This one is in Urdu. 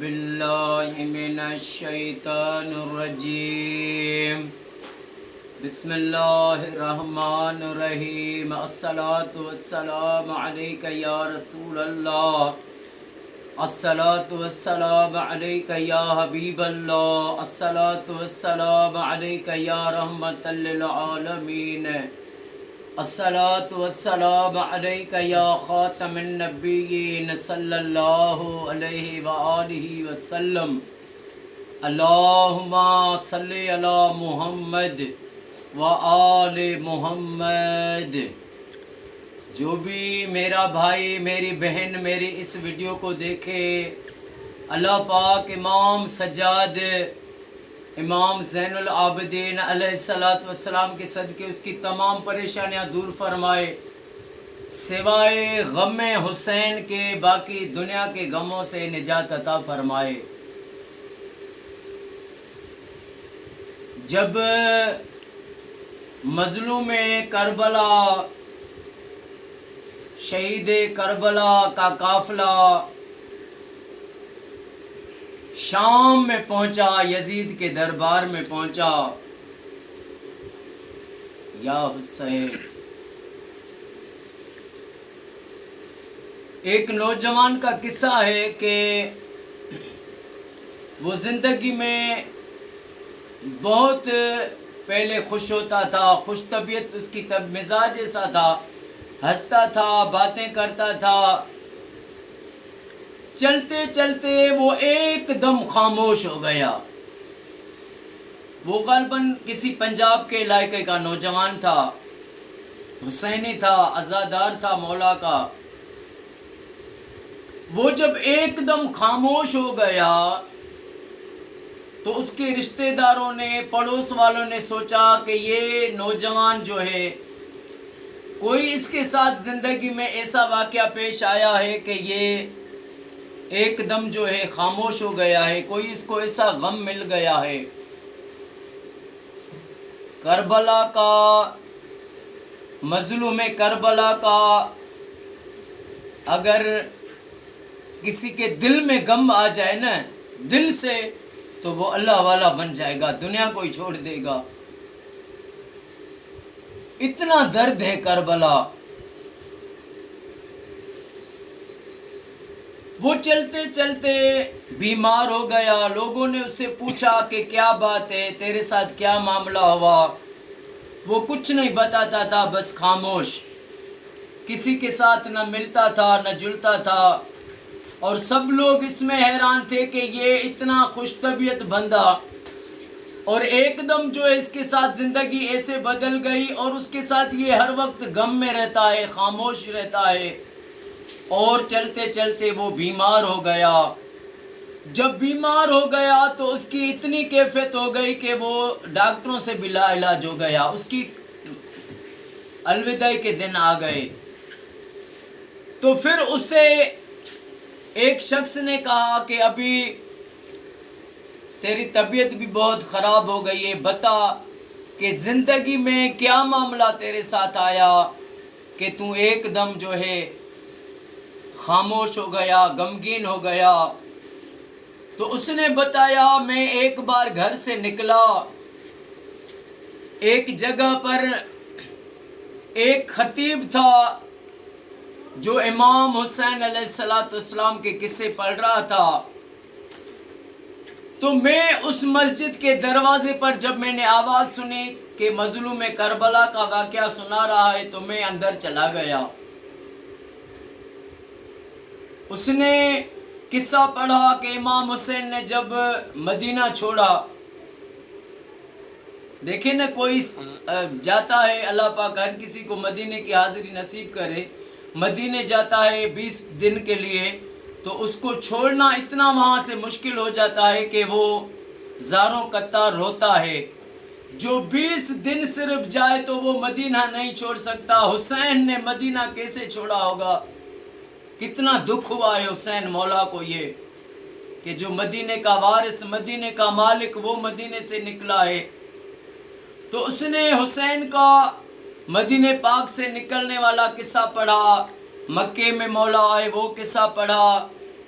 باللہ من الشیطان الرجیم بسم اللہ الرحمن الرحیم الصلاۃ والسلام علیک یا رسول اللہ الصلاۃ والسلام علیک یا حبیب اللہ الصلاۃ والسلام علیک یا رحمت للعالمین الصلاۃ والسلام علیک یا خاتم النبیین صلی اللہ علیہ وآلہ وسلم اللہم صلی علی محمد وآل محمد۔ جو بھی میرا بھائی میری بہن میری اس ویڈیو کو دیکھے، اللہ پاک امام سجاد امام زین العابدین علیہ السلام کے صدقے اس کی تمام پریشانیاں دور فرمائے، سوائے غم حسین کے باقی دنیا کے غموں سے نجات عطا فرمائے۔ جب مظلوم کربلا شہید کربلا کا قافلہ شام میں پہنچا، یزید کے دربار میں پہنچا، یا حسین، ایک نوجوان کا قصہ ہے کہ وہ زندگی میں بہت پہلے خوش ہوتا تھا، خوش طبیعت اس کی مزاج ایسا تھا، ہنستا تھا، باتیں کرتا تھا، چلتے چلتے وہ ایک دم خاموش ہو گیا۔ وہ غالباً کسی پنجاب کے علاقے کا نوجوان تھا، حسینی تھا، عزادار تھا مولا کا۔ وہ جب ایک دم خاموش ہو گیا تو اس کے رشتہ داروں نے، پڑوس والوں نے سوچا کہ یہ نوجوان جو ہے، کوئی اس کے ساتھ زندگی میں ایسا واقعہ پیش آیا ہے کہ یہ ایک دم جو ہے خاموش ہو گیا ہے، کوئی اس کو ایسا غم مل گیا ہے۔ کربلا کا، مظلوم کربلا کا اگر کسی کے دل میں غم آ جائے نا، دل سے، تو وہ اللہ والا بن جائے گا، دنیا کو ہی چھوڑ دے گا۔ اتنا درد ہے کربلا۔ وہ چلتے چلتے بیمار ہو گیا۔ لوگوں نے اس سے پوچھا کہ کیا بات ہے، تیرے ساتھ کیا معاملہ ہوا؟ وہ کچھ نہیں بتاتا تھا، بس خاموش، کسی کے ساتھ نہ ملتا تھا نہ جلتا تھا، اور سب لوگ اس میں حیران تھے کہ یہ اتنا خوش طبیعت بندہ، اور ایک دم جو ہے اس کے ساتھ زندگی ایسے بدل گئی، اور اس کے ساتھ یہ ہر وقت غم میں رہتا ہے، خاموش رہتا ہے، اور چلتے چلتے وہ بیمار ہو گیا۔ جب بیمار ہو گیا تو اس کی اتنی کیفیت ہو گئی کہ وہ ڈاکٹروں سے بھی لا علاج ہو گیا، اس کی الوداعی کے دن آ گئے۔ تو پھر اس سے ایک شخص نے کہا کہ ابھی تیری طبیعت بھی بہت خراب ہو گئی ہے، بتا کہ زندگی میں کیا معاملہ تیرے ساتھ آیا کہ تو ایک دم جو ہے خاموش ہو گیا، غمگین ہو گیا۔ تو اس نے بتایا، میں ایک بار گھر سے نکلا، ایک جگہ پر ایک خطیب تھا جو امام حسین علیہ السلام کے قصے پڑھ رہا تھا، تو میں اس مسجد کے دروازے پر جب میں نے آواز سنی کہ مظلوم کربلا کا واقعہ سنا رہا ہے، تو میں اندر چلا گیا۔ اس نے قصہ پڑھا کہ امام حسین نے جب مدینہ چھوڑا، دیکھیں نا، کوئی جاتا ہے، اللہ پاک ہر کسی کو مدینے کی حاضری نصیب کرے، مدینے جاتا ہے 20 دن کے لیے، تو اس کو چھوڑنا اتنا وہاں سے مشکل ہو جاتا ہے کہ وہ زاروں قطار روتا ہے۔ جو 20 دن صرف جائے تو وہ مدینہ نہیں چھوڑ سکتا۔ حسین نے مدینہ کیسے چھوڑا ہوگا؟ کتنا دکھ ہوا ہے حسین مولا کو یہ کہ جو مدینے کا وارث، مدینے کا مالک، وہ مدینے سے نکلا ہے۔ تو اس نے حسین کا مدینے پاک سے نکلنے والا قصہ پڑھا، مکے میں مولا آئے وہ قصہ پڑھا،